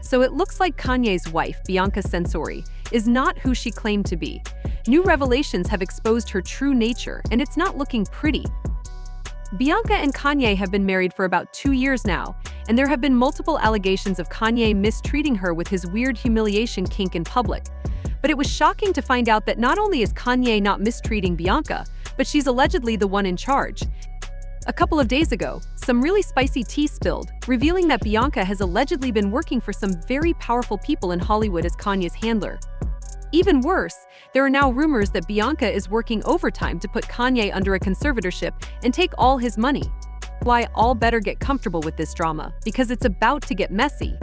So it looks like Kanye's wife, Bianca Censori, is not who she claimed to be. New revelations have exposed her true nature, and it's not looking pretty. Bianca and Kanye have been married for about 2 years now, and there have been multiple allegations of Kanye mistreating her with his weird humiliation kink in public. But it was shocking to find out that not only is Kanye not mistreating Bianca, but she's allegedly the one in charge. A couple of days ago, some really spicy tea spilled, revealing that Bianca has allegedly been working for some very powerful people in Hollywood as Kanye's handler. Even worse, there are now rumors that Bianca is working overtime to put Kanye under a conservatorship and take all his money. Why all better get comfortable with this drama, because it's about to get messy.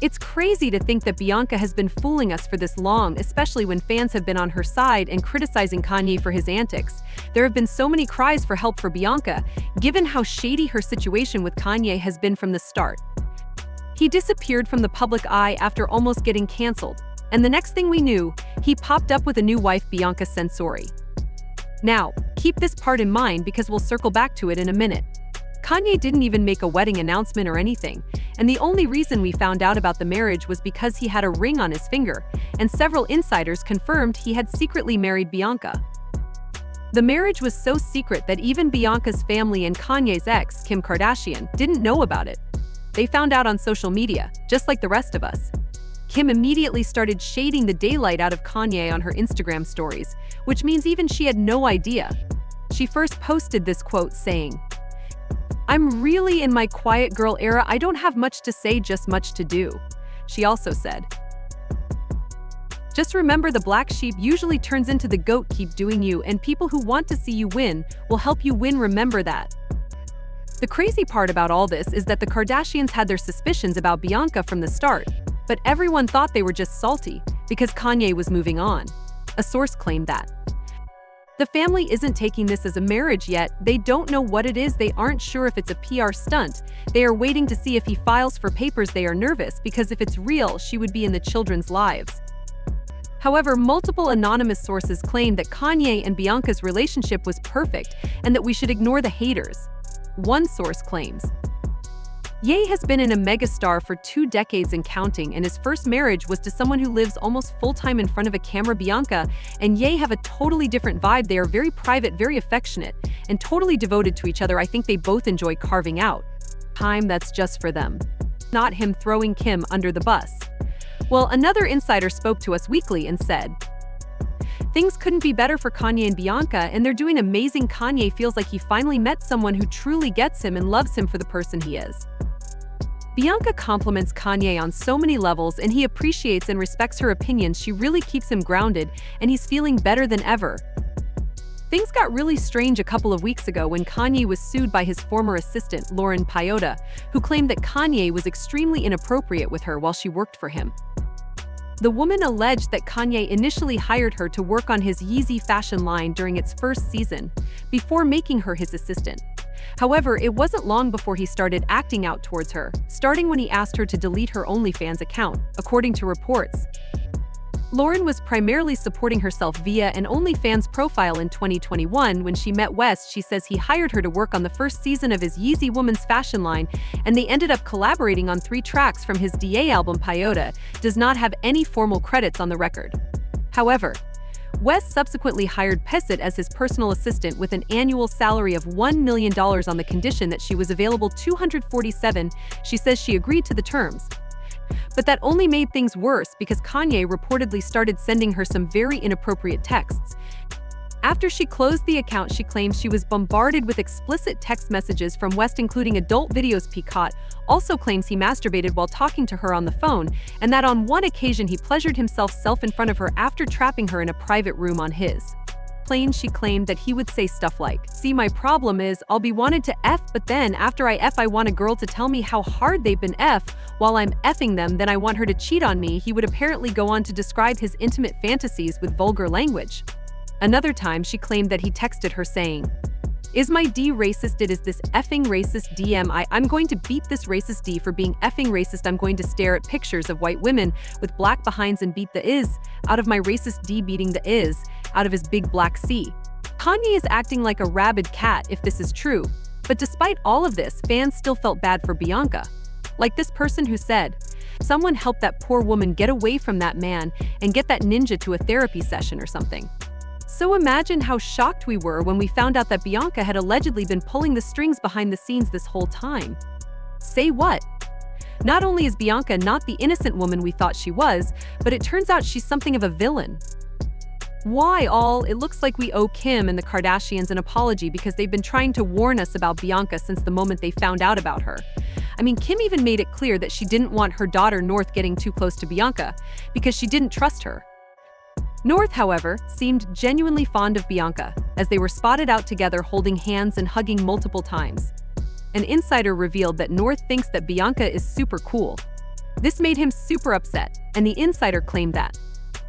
It's crazy to think that Bianca has been fooling us for this long, especially when fans have been on her side and criticizing Kanye for his antics. There have been so many cries for help for Bianca, given how shady her situation with Kanye has been from the start. He disappeared from the public eye after almost getting canceled, and the next thing we knew, he popped up with a new wife, Bianca Censori. Now, keep this part in mind because we'll circle back to it in a minute. Kanye didn't even make a wedding announcement or anything, and the only reason we found out about the marriage was because he had a ring on his finger, and several insiders confirmed he had secretly married Bianca. The marriage was so secret that even Bianca's family and Kanye's ex, Kim Kardashian, didn't know about it. They found out on social media, just like the rest of us. Kim immediately started shading the daylight out of Kanye on her Instagram stories, which means even she had no idea. She first posted this quote saying, "I'm really in my quiet girl era. I don't have much to say, just much to do." She also said, "Just remember, the black sheep usually turns into the goat. Keep doing you, and people who want to see you win will help you win. Remember that." The crazy part about all this is that the Kardashians had their suspicions about Bianca from the start, but everyone thought they were just salty because Kanye was moving on. A source claimed that. The family isn't taking this as a marriage yet. They don't know what it is. They aren't sure if it's a PR stunt. They are waiting to see if he files for papers. They are nervous because if it's real, she would be in the children's lives. However, multiple anonymous sources claim that Kanye and Bianca's relationship was perfect and that we should ignore the haters. One source claims, Ye has been a megastar for 2 decades and counting, and his first marriage was to someone who lives almost full-time in front of a camera. Bianca and Ye have a totally different vibe. They are very private, very affectionate, and totally devoted to each other. I think they both enjoy carving out time that's just for them, not him throwing Kim under the bus. Well, another insider spoke to Us Weekly and said, "Things couldn't be better for Kanye and Bianca, and they're doing amazing. Kanye feels like he finally met someone who truly gets him and loves him for the person he is." Bianca compliments Kanye on so many levels, and he appreciates and respects her opinions. She really keeps him grounded, and he's feeling better than ever. Things got really strange a couple of weeks ago when Kanye was sued by his former assistant, Lauren Piotta, who claimed that Kanye was extremely inappropriate with her while she worked for him. The woman alleged that Kanye initially hired her to work on his Yeezy fashion line during its first season, before making her his assistant. However, it wasn't long before he started acting out towards her, starting when he asked her to delete her OnlyFans account, according to reports. Lauren was primarily supporting herself via an OnlyFans profile in 2021. When she met West, she says he hired her to work on the first season of his Yeezy women's fashion line, and they ended up collaborating on 3 tracks from his DA album. Piotta does not have any formal credits on the record. However, West subsequently hired Pessit as his personal assistant with an annual salary of $1 million on the condition that she was available 247. She says she agreed to the terms. But that only made things worse because Kanye reportedly started sending her some very inappropriate texts. After she closed the account, she claims she was bombarded with explicit text messages from West, including adult videos. Picot also claims he masturbated while talking to her on the phone, and that on one occasion he pleasured himself in front of her after trapping her in a private room on his plane. She claimed that he would say stuff like, "See, my problem is I'll be wanted to F, but then after I F I want a girl to tell me how hard they've been F while I'm Fing them, then I want her to cheat on me." He would apparently go on to describe his intimate fantasies with vulgar language. Another time, she claimed that he texted her saying, "Is my D racist? It is this effing racist DM. I'm going to beat this racist D for being effing racist. I'm going to stare at pictures of white women with black behinds and beat the is out of my racist D, beating the is out of his big black C." Kanye is acting like a rabid cat if this is true. But despite all of this, fans still felt bad for Bianca. Like this person who said, "Someone help that poor woman get away from that man and get that ninja to a therapy session or something." So imagine how shocked we were when we found out that Bianca had allegedly been pulling the strings behind the scenes this whole time. Say what? Not only is Bianca not the innocent woman we thought she was, but it turns out she's something of a villain. Why all? It looks like we owe Kim and the Kardashians an apology because they've been trying to warn us about Bianca since the moment they found out about her. I mean, Kim even made it clear that she didn't want her daughter North getting too close to Bianca because she didn't trust her. North, however, seemed genuinely fond of Bianca, as they were spotted out together holding hands and hugging multiple times. An insider revealed that North thinks that Bianca is super cool. This made him super upset, and the insider claimed that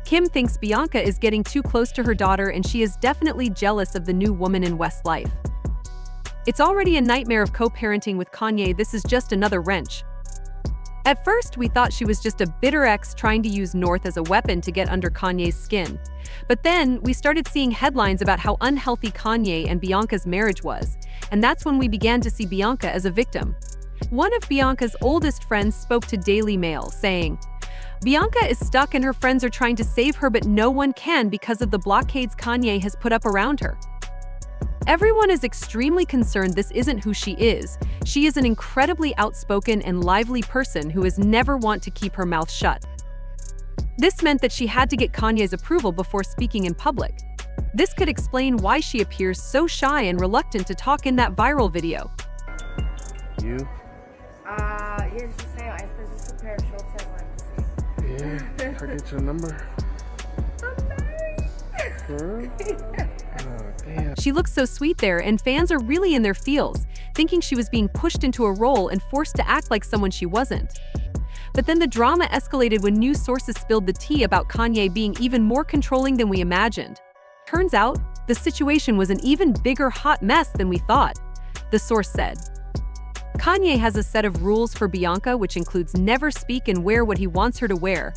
Kim thinks Bianca is getting too close to her daughter and she is definitely jealous of the new woman in West's life. It's already a nightmare of co-parenting with Kanye. This is just another wrench. At first, we thought she was just a bitter ex trying to use North as a weapon to get under Kanye's skin. But then, we started seeing headlines about how unhealthy Kanye and Bianca's marriage was, and that's when we began to see Bianca as a victim. One of Bianca's oldest friends spoke to Daily Mail, saying, "Bianca is stuck and her friends are trying to save her, but no one can because of the blockades Kanye has put up around her. Everyone is extremely concerned this isn't who she is. She is an incredibly outspoken and lively person who has never want to keep her mouth shut." This meant that she had to get Kanye's approval before speaking in public. This could explain why she appears so shy and reluctant to talk in that viral video. You? Yeah, just say I just a pair of shorts I wanted to see. Yeah, I get your number. I'm married. For real? Oh, damn. She looks so sweet there, and fans are really in their feels, thinking she was being pushed into a role and forced to act like someone she wasn't. But then the drama escalated when news sources spilled the tea about Kanye being even more controlling than we imagined. Turns out, the situation was an even bigger hot mess than we thought, the source said. Kanye has a set of rules for Bianca, which includes never speak and wear what he wants her to wear.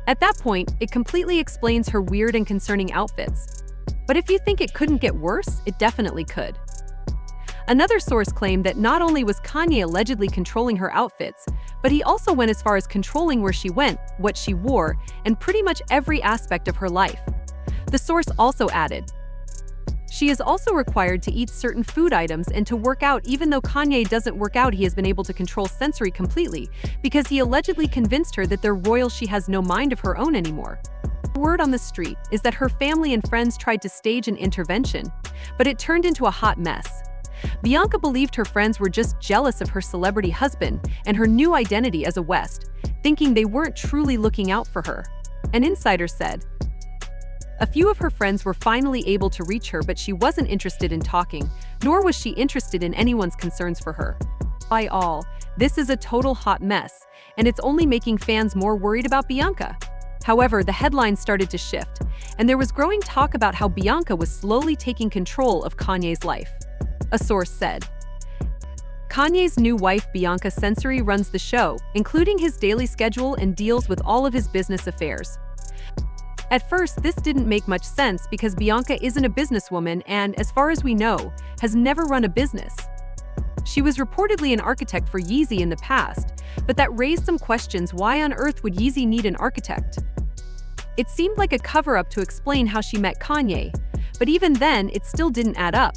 At that point, it completely explains her weird and concerning outfits. But if you think it couldn't get worse, it definitely could. Another source claimed that not only was Kanye allegedly controlling her outfits, but he also went as far as controlling where she went, what she wore, and pretty much every aspect of her life. The source also added, "She is also required to eat certain food items and to work out. Even though Kanye doesn't work out, he has been able to control sensory completely because he allegedly convinced her that they're royal. She has no mind of her own anymore." The word on the street is that her family and friends tried to stage an intervention, but it turned into a hot mess. Bianca believed her friends were just jealous of her celebrity husband and her new identity as a West, thinking they weren't truly looking out for her. An insider said, "A few of her friends were finally able to reach her, but she wasn't interested in talking, nor was she interested in anyone's concerns for her. By all, this is a total hot mess, and it's only making fans more worried about Bianca." However, the headlines started to shift, and there was growing talk about how Bianca was slowly taking control of Kanye's life. A source said, "Kanye's new wife Bianca Censori runs the show, including his daily schedule, and deals with all of his business affairs." At first, this didn't make much sense because Bianca isn't a businesswoman and, as far as we know, has never run a business. She was reportedly an architect for Yeezy in the past, but that raised some questions. Why on earth would Yeezy need an architect? It seemed like a cover-up to explain how she met Kanye, but even then, it still didn't add up.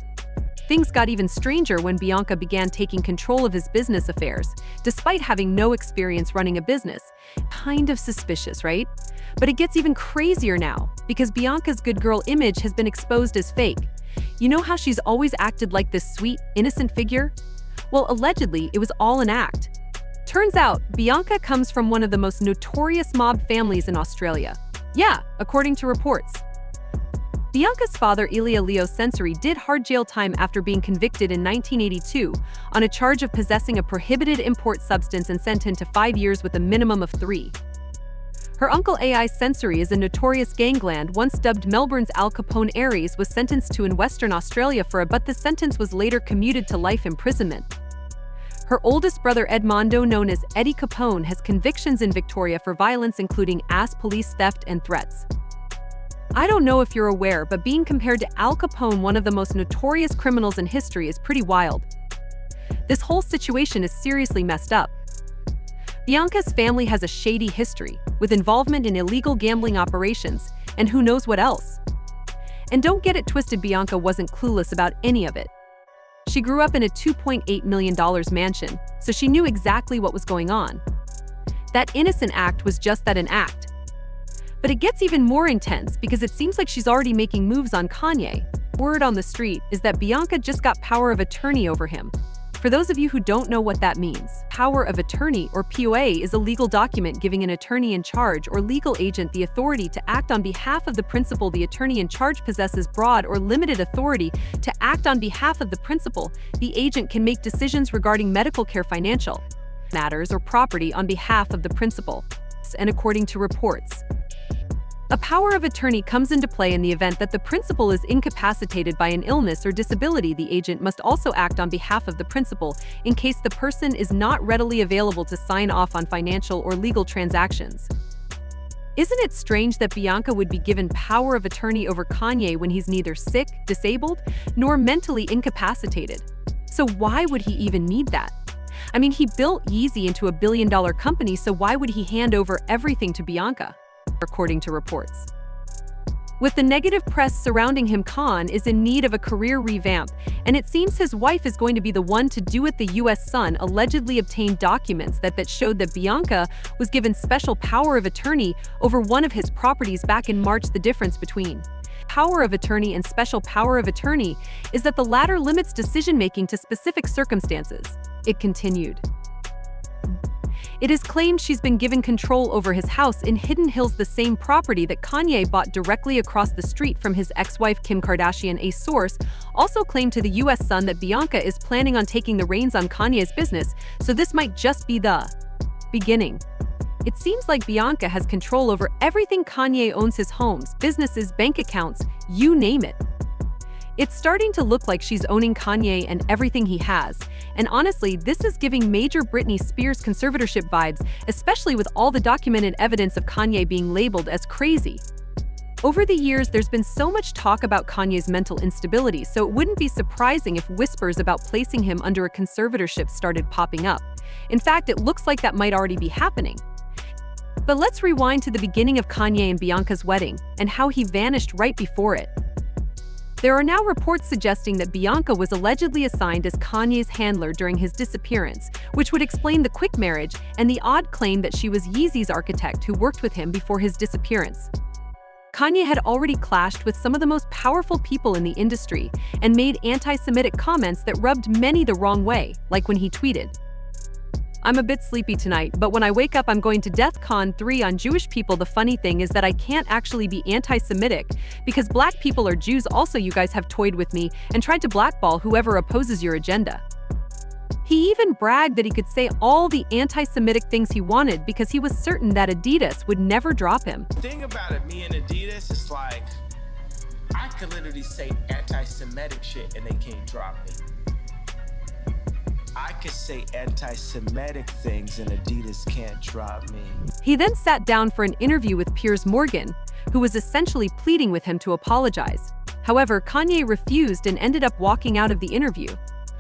Things got even stranger when Bianca began taking control of his business affairs, despite having no experience running a business. Kind of suspicious, right? But it gets even crazier now, because Bianca's good girl image has been exposed as fake. You know how she's always acted like this sweet, innocent figure? Well, allegedly, it was all an act. Turns out, Bianca comes from one of the most notorious mob families in Australia. Yeah, according to reports. Bianca's father, Ilya Leo Censori, did hard jail time after being convicted in 1982 on a charge of possessing a prohibited import substance and sentenced to 5 years with a minimum of 3. Her uncle AI Censori is a notorious gangland once dubbed Melbourne's Al Capone. Aries was sentenced to in Western Australia but the sentence was later commuted to life imprisonment. Her oldest brother Edmondo, known as Eddie Capone, has convictions in Victoria for violence including police theft and threats. I don't know if you're aware, but being compared to Al Capone, one of the most notorious criminals in history, is pretty wild. This whole situation is seriously messed up. Bianca's family has a shady history, with involvement in illegal gambling operations, and who knows what else. And don't get it twisted, Bianca wasn't clueless about any of it. She grew up in a $2.8 million mansion, so she knew exactly what was going on. That innocent act was just that, an act. But it gets even more intense because it seems like she's already making moves on Kanye. Word on the street is that Bianca just got power of attorney over him. For those of you who don't know what that means, power of attorney, or POA, is a legal document giving an attorney in charge or legal agent the authority to act on behalf of the principal. The attorney in charge possesses broad or limited authority to act on behalf of the principal. The agent can make decisions regarding medical care, financial matters, or property on behalf of the principal. And according to reports, a power of attorney comes into play in the event that the principal is incapacitated by an illness or disability. The agent must also act on behalf of the principal in case the person is not readily available to sign off on financial or legal transactions. Isn't it strange that Bianca would be given power of attorney over Kanye when he's neither sick, disabled, nor mentally incapacitated? So why would he even need that? I mean, he built Yeezy into a billion-dollar company, so why would he hand over everything to Bianca? According to reports, with the negative press surrounding him, Khan is in need of a career revamp, and it seems his wife is going to be the one to do it. The U.S. Sun allegedly obtained documents that showed that Bianca was given special power of attorney over one of his properties back in March. The difference between power of attorney and special power of attorney is that the latter limits decision-making to specific circumstances. It continued. It is claimed she's been given control over his house in Hidden Hills, the same property that Kanye bought directly across the street from his ex-wife Kim Kardashian. A source also claimed to the U.S. Sun that Bianca is planning on taking the reins on Kanye's business, so this might just be the beginning. It seems like Bianca has control over everything Kanye owns: his homes, businesses, bank accounts, you name it. It's starting to look like she's owning Kanye and everything he has. And honestly, this is giving major Britney Spears conservatorship vibes, especially with all the documented evidence of Kanye being labeled as crazy. Over the years, there's been so much talk about Kanye's mental instability, so it wouldn't be surprising if whispers about placing him under a conservatorship started popping up. In fact, it looks like that might already be happening. But let's rewind to the beginning of Kanye and Bianca's wedding, and how he vanished right before it. There are now reports suggesting that Bianca was allegedly assigned as Kanye's handler during his disappearance, which would explain the quick marriage and the odd claim that she was Yeezy's architect who worked with him before his disappearance. Kanye had already clashed with some of the most powerful people in the industry and made anti-Semitic comments that rubbed many the wrong way, like when he tweeted, "I'm a bit sleepy tonight, but when I wake up I'm going to DEFCON 3 on Jewish people. The funny thing is that I can't actually be anti-Semitic because black people are Jews also. You guys have toyed with me and tried to blackball whoever opposes your agenda." He even bragged that he could say all the anti-Semitic things he wanted because he was certain that Adidas would never drop him. The thing about it, me and Adidas, is like, I could literally say anti-Semitic shit and they can't drop me. I could say anti-Semitic things and Adidas can't drop me. He then sat down for an interview with Piers Morgan, who was essentially pleading with him to apologize. However, Kanye refused and ended up walking out of the interview.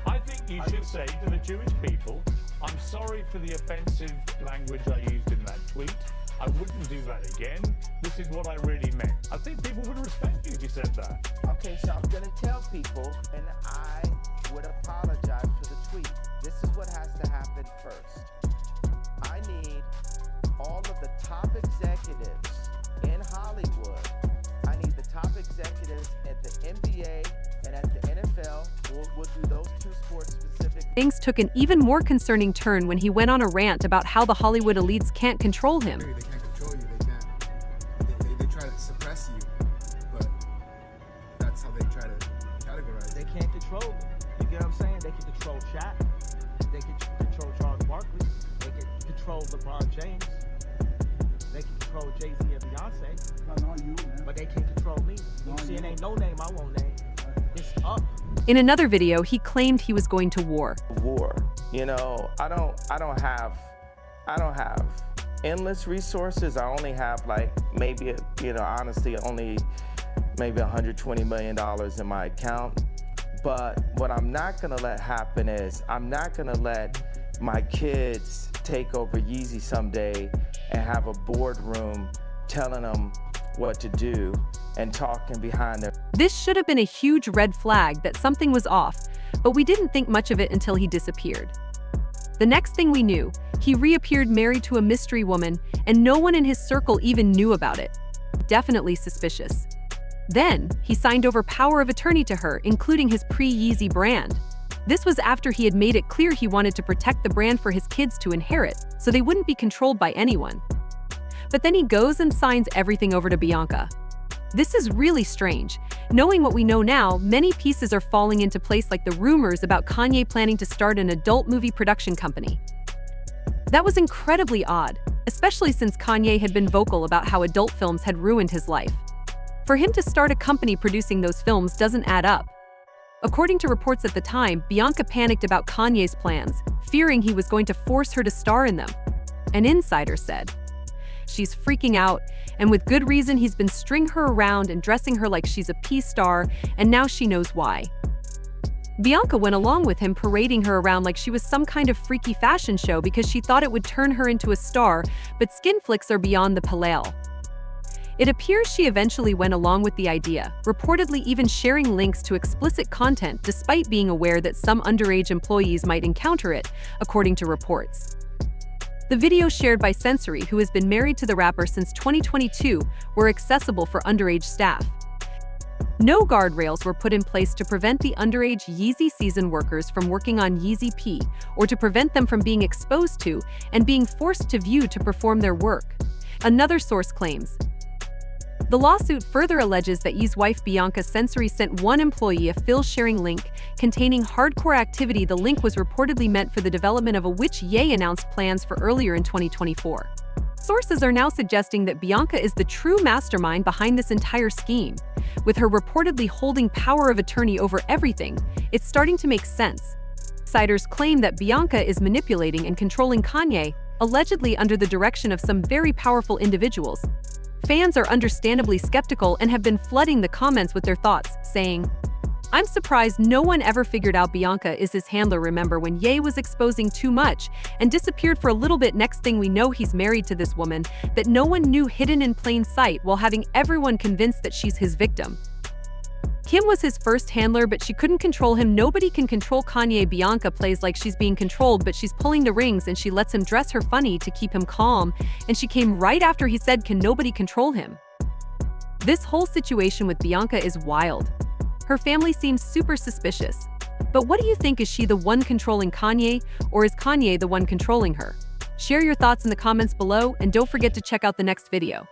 I think you should say to the Jewish people, I'm sorry for the offensive language I used in that tweet. I wouldn't do that again. This is what I really meant. I think people would respect you if you said that. Okay, so I'm gonna tell people, and I would apologize for the tweet. This is what has to happen first. I need all of the top executives in Hollywood. I need the top executives at the NBA and at the NFL. We'll do those two sports specific. Things took an even more concerning turn when he went on a rant about how the Hollywood elites can't control him. They can't control you, they try to suppress you, but that's how they try to categorize. They can't control me. You get what I'm saying? They can control Shaq. They can control Charles Barkley. They can control LeBron James. They can control Jay-Z and Beyonce. Not you, man. But they can't control me. You see, it ain't no name I won't name. It's up. In another video, he claimed he was going to war. You know, I don't have endless resources. I only have like maybe, honestly, only maybe $120 million in my account. But what I'm not gonna let happen is I'm not gonna let my kids take over Yeezy someday and have a boardroom telling them what to do and talking behind their. This should have been a huge red flag that something was off, but we didn't think much of it until he disappeared. The next thing we knew, he reappeared married to a mystery woman, and no one in his circle even knew about it. Definitely suspicious. Then, he signed over power of attorney to her, including his pre-Yeezy brand. This was after he had made it clear he wanted to protect the brand for his kids to inherit, so they wouldn't be controlled by anyone. But then he goes and signs everything over to Bianca. This is really strange. Knowing what we know now, many pieces are falling into place, like the rumors about Kanye planning to start an adult movie production company. That was incredibly odd, especially since Kanye had been vocal about how adult films had ruined his life. For him to start a company producing those films doesn't add up. According to reports at the time, Bianca panicked about Kanye's plans, fearing he was going to force her to star in them. An insider said, "She's freaking out, and with good reason. He's been stringing her around and dressing her like she's a P-star, and now she knows why." Bianca went along with him, parading her around like she was some kind of freaky fashion show because she thought it would turn her into a star, but skin flicks are beyond the pale. It appears she eventually went along with the idea, reportedly even sharing links to explicit content despite being aware that some underage employees might encounter it, according to reports. The videos shared by Censori, who has been married to the rapper since 2022, were accessible for underage staff. No guardrails were put in place to prevent the underage Yeezy season workers from working on Yeezy P, or to prevent them from being exposed to and being forced to view to perform their work. Another source claims. The lawsuit further alleges that Ye's wife Bianca Censori sent one employee a file-sharing link containing hardcore activity. The link was reportedly meant for the development of a which Ye announced plans for earlier in 2024. Sources are now suggesting that Bianca is the true mastermind behind this entire scheme. With her reportedly holding power of attorney over everything, it's starting to make sense. Insiders claim that Bianca is manipulating and controlling Kanye, allegedly under the direction of some very powerful individuals. Fans are understandably skeptical and have been flooding the comments with their thoughts, saying, "I'm surprised no one ever figured out Bianca is his handler. Remember when Ye was exposing too much and disappeared for a little bit? Next thing we know, he's married to this woman that no one knew, hidden in plain sight, while having everyone convinced that she's his victim." Kim was his first handler, but she couldn't control him. Nobody can control Kanye. Bianca plays like she's being controlled, but she's pulling the rings, and she lets him dress her funny to keep him calm, and she came right after he said, "Can nobody control him?" This whole situation with Bianca is wild. Her family seems super suspicious. But what do you think? Is she the one controlling Kanye, or is Kanye the one controlling her? Share your thoughts in the comments below, and don't forget to check out the next video.